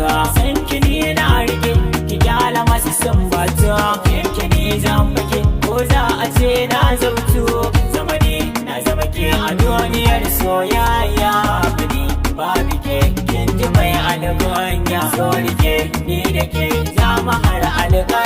bata san kini na rike ki kyala masu sambata kini zan fake ko za a ce na zautu zamani na zama ke a duniyar soyayya babu ke kin ji mai algonya so rike ni da ke za mu har alƙa